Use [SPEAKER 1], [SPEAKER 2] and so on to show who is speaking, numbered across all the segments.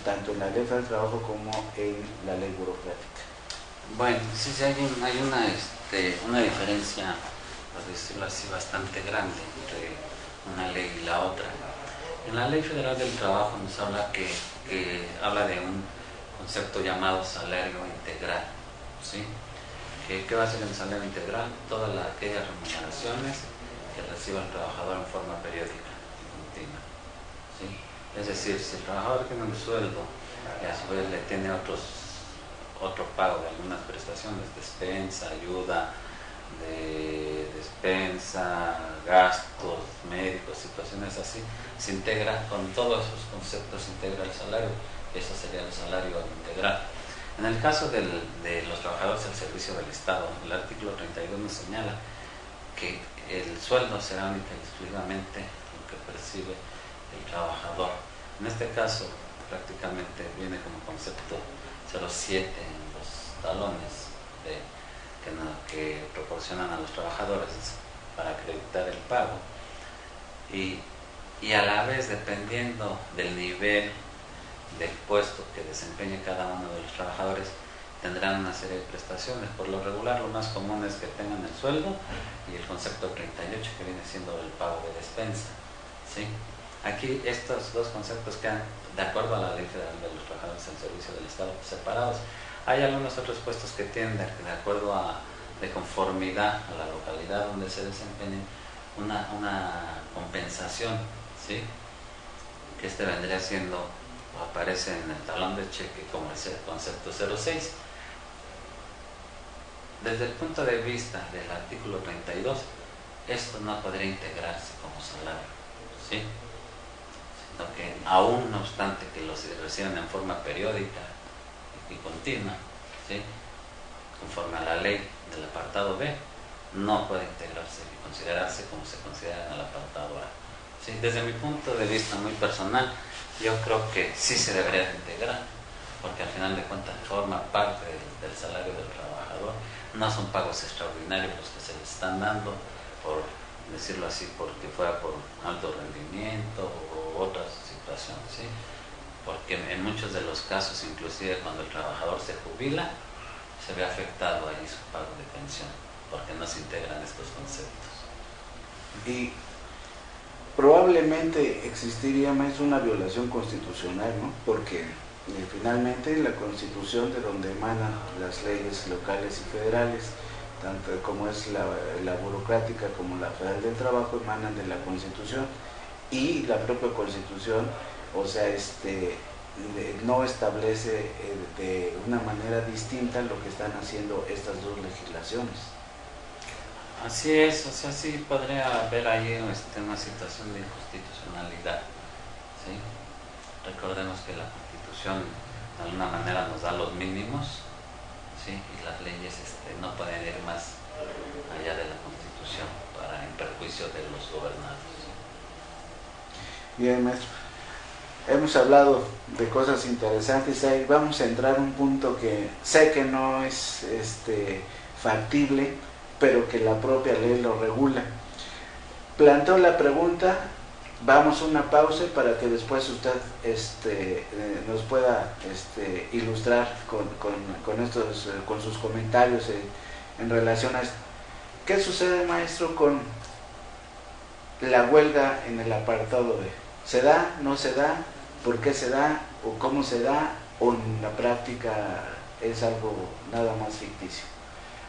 [SPEAKER 1] tanto en la ley del trabajo como en la ley burocrática.
[SPEAKER 2] Bueno, sí, hay una diferencia, por decirlo así, bastante grande entre una ley y la otra. En la Ley Federal del Trabajo nos habla que habla de un concepto llamado salario integral, ¿sí? ¿Qué va a ser el salario integral? Todas aquellas remuneraciones que reciba el trabajador en forma periódica y continua, ¿sí? Es decir, si el trabajador tiene un sueldo y a su vez le tiene otro pago de algunas prestaciones, despensa, ayuda de despensa, gastos médicos, situaciones así, se integra con todos esos conceptos, se integra el salario, eso sería el salario integral. En el caso de los trabajadores del servicio del Estado, el artículo 32 nos señala que el sueldo será única y exclusivamente lo que percibe el trabajador. En este caso, prácticamente viene como concepto 07 en los talones que proporcionan a los trabajadores para acreditar el pago, y a la vez, dependiendo del nivel del puesto que desempeñe cada uno de los trabajadores, tendrán una serie de prestaciones. Por lo regular, lo más común es que tengan el sueldo y el concepto 38, que viene siendo el pago de despensa, ¿sí? Aquí estos dos conceptos quedan, de acuerdo a la Ley Federal de los Trabajadores del Servicio del Estado, separados. Hay algunos otros puestos que tienen, de acuerdo de conformidad a la localidad donde se desempeñen, una compensación, ¿sí? Que vendría siendo, o aparece en el talón de cheque como ese concepto 06. Desde el punto de vista del artículo 32, esto no podría integrarse como salario, ¿sí? Sino que aún no obstante que los reciban en forma periódica y continua, ¿sí? Conforme a la ley del apartado B, no puede integrarse y considerarse como se considera en el apartado A, ¿sí? Desde mi punto de vista muy personal, yo creo que sí se debería de integrar, porque al final de cuentas forma parte del salario del trabajador. No son pagos extraordinarios los que se les están dando, por decirlo así, porque fuera por alto rendimiento o otras situaciones, ¿sí? Porque en muchos de los casos, inclusive cuando el trabajador se jubila, se ve afectado ahí su pago de pensión, porque no se integran estos conceptos.
[SPEAKER 1] Y probablemente existiría más una violación constitucional, ¿no? Porque finalmente la Constitución, de donde emanan las leyes locales y federales, tanto como es la burocrática como la federal del trabajo, emanan de la Constitución, y la propia Constitución, o sea, no establece de una manera distinta lo que están haciendo estas dos legislaciones.
[SPEAKER 2] Así es, o sea, sí podría haber ahí una situación de inconstitucionalidad, ¿sí? Recordemos que la Constitución de alguna manera nos da los mínimos, ¿sí? Y las leyes no pueden ir más allá de la Constitución en perjuicio de los gobernados, ¿sí?
[SPEAKER 1] Bien, maestro. Hemos hablado de cosas interesantes, ahí vamos a entrar a un punto que sé que no es factible, pero que la propia ley lo regula. Planteo la pregunta, vamos a una pausa para que después usted nos pueda ilustrar con sus comentarios en relación a esto. ¿Qué sucede, maestro, con la huelga en el apartado B? ¿Se da, no se da? ¿Por qué se da? ¿O cómo se da? ¿O en la práctica es algo nada más ficticio?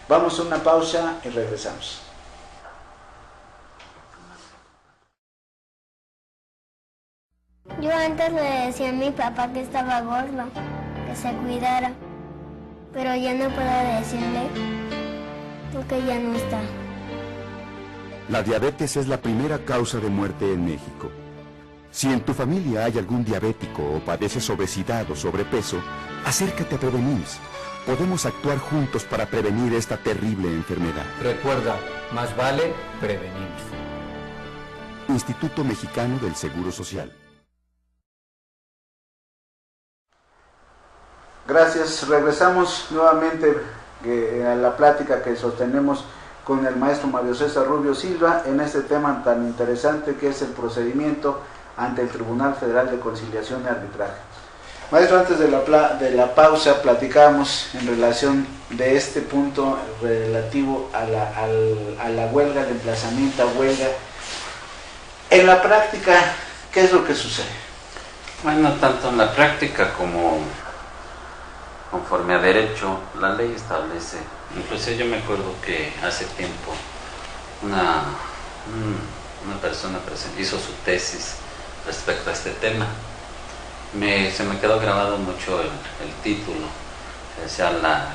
[SPEAKER 1] Vamos a una pausa y regresamos.
[SPEAKER 3] Yo antes le decía a mi papá que estaba gordo, que se cuidara, pero ya no puedo decirle porque ya no está.
[SPEAKER 4] La diabetes es la primera causa de muerte en México. Si en tu familia hay algún diabético o padeces obesidad o sobrepeso, acércate a Prevenims. Podemos actuar juntos para prevenir esta terrible enfermedad.
[SPEAKER 5] Recuerda, más vale Prevenims.
[SPEAKER 4] Instituto Mexicano del Seguro Social.
[SPEAKER 1] Gracias. Regresamos nuevamente a la plática que sostenemos con el maestro Mario César Rubio Silva en este tema tan interesante que es el procedimiento ante el Tribunal Federal de Conciliación y Arbitraje. Maestro, antes de la pausa platicábamos en relación de este punto relativo a la huelga, el emplazamiento a huelga. En la práctica, ¿qué es lo que sucede?
[SPEAKER 2] Bueno, tanto en la práctica como conforme a derecho, la ley establece, incluso yo me acuerdo que hace tiempo una persona hizo su tesis respecto a este tema. Se me quedó grabado mucho el título, que decía la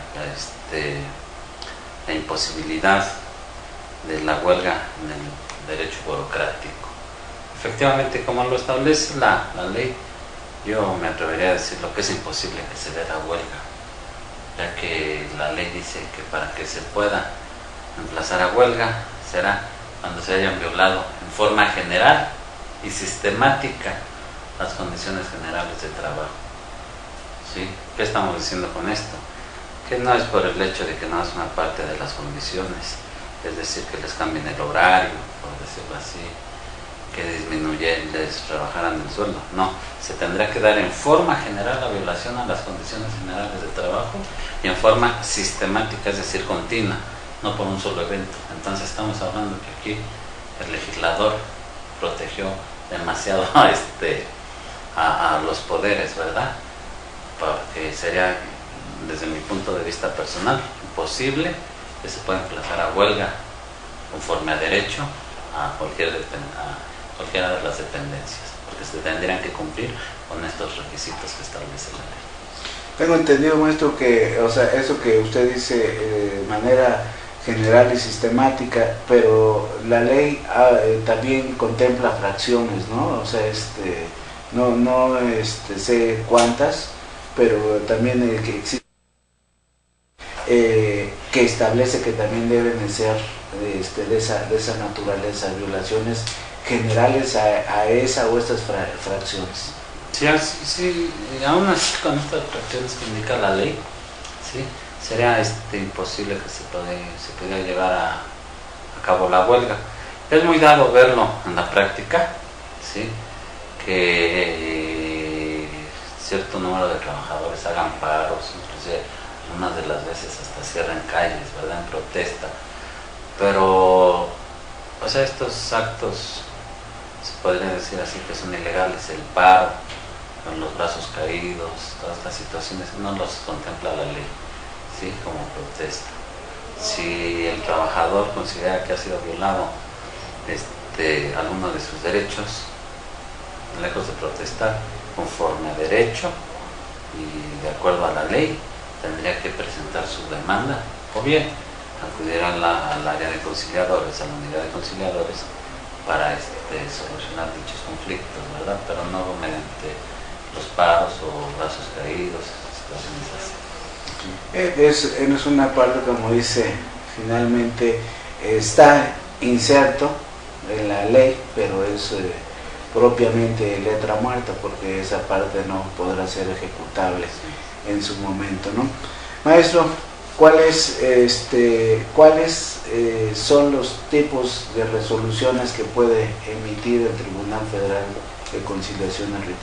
[SPEAKER 2] imposibilidad de la huelga en el derecho burocrático. Efectivamente, como lo establece la ley, yo me atrevería a decir lo que es imposible que se dé la huelga, ya que la ley dice que para que se pueda emplazar a huelga será cuando se hayan violado en forma general y sistemática las condiciones generales de trabajo. ¿Sí? ¿Qué estamos diciendo con esto? Que no es por el hecho de que no es una parte de las condiciones, es decir, que les cambien el horario, por decirlo así, que les rebajaran el sueldo. No, se tendrá que dar en forma general la violación a las condiciones generales de trabajo y en forma sistemática, es decir, continua, no por un solo evento. Entonces estamos hablando que aquí el legislador protegió demasiado a los poderes, ¿verdad? Porque sería, desde mi punto de vista personal, imposible que se pueda emplazar a huelga conforme a derecho a cualquiera de las dependencias, porque se tendrían que cumplir con estos requisitos que establece la ley.
[SPEAKER 1] Tengo entendido, maestro, que, o sea, eso que usted dice de manera general y sistemática, pero la ley también contempla fracciones, ¿no? O sea, no sé cuántas, pero también que existe, que establece que también deben de ser de esa naturaleza, violaciones generales a esa o estas fracciones.
[SPEAKER 2] Sí, sí, aún así con estas fracciones que indica la ley, ¿sí? Sería imposible que se pudiera llevar a cabo la huelga. Es muy dado verlo en la práctica, ¿sí? Que cierto número de trabajadores hagan paros, inclusive algunas de las veces hasta cierran calles, ¿verdad?, en protesta. Pero, o sea, estos actos se podría decir así que son ilegales. El paro, con los brazos caídos, todas estas situaciones no los contempla la ley, ¿sí?, como protesta. Si el trabajador considera que ha sido violado alguno de sus derechos, lejos de protestar conforme a derecho y de acuerdo a la ley, tendría que presentar su demanda o bien acudir al área de conciliadores, a la unidad de conciliadores, para solucionar dichos conflictos, ¿verdad? Pero no mediante los paros o brazos caídos, situaciones así.
[SPEAKER 1] Es una parte, como dice, finalmente está inserto en la ley, pero es propiamente letra muerta, porque esa parte no podrá ser ejecutable en su momento, ¿no? Maestro, ¿cuáles son los tipos de resoluciones que puede emitir el Tribunal Federal de Conciliación Arbitral?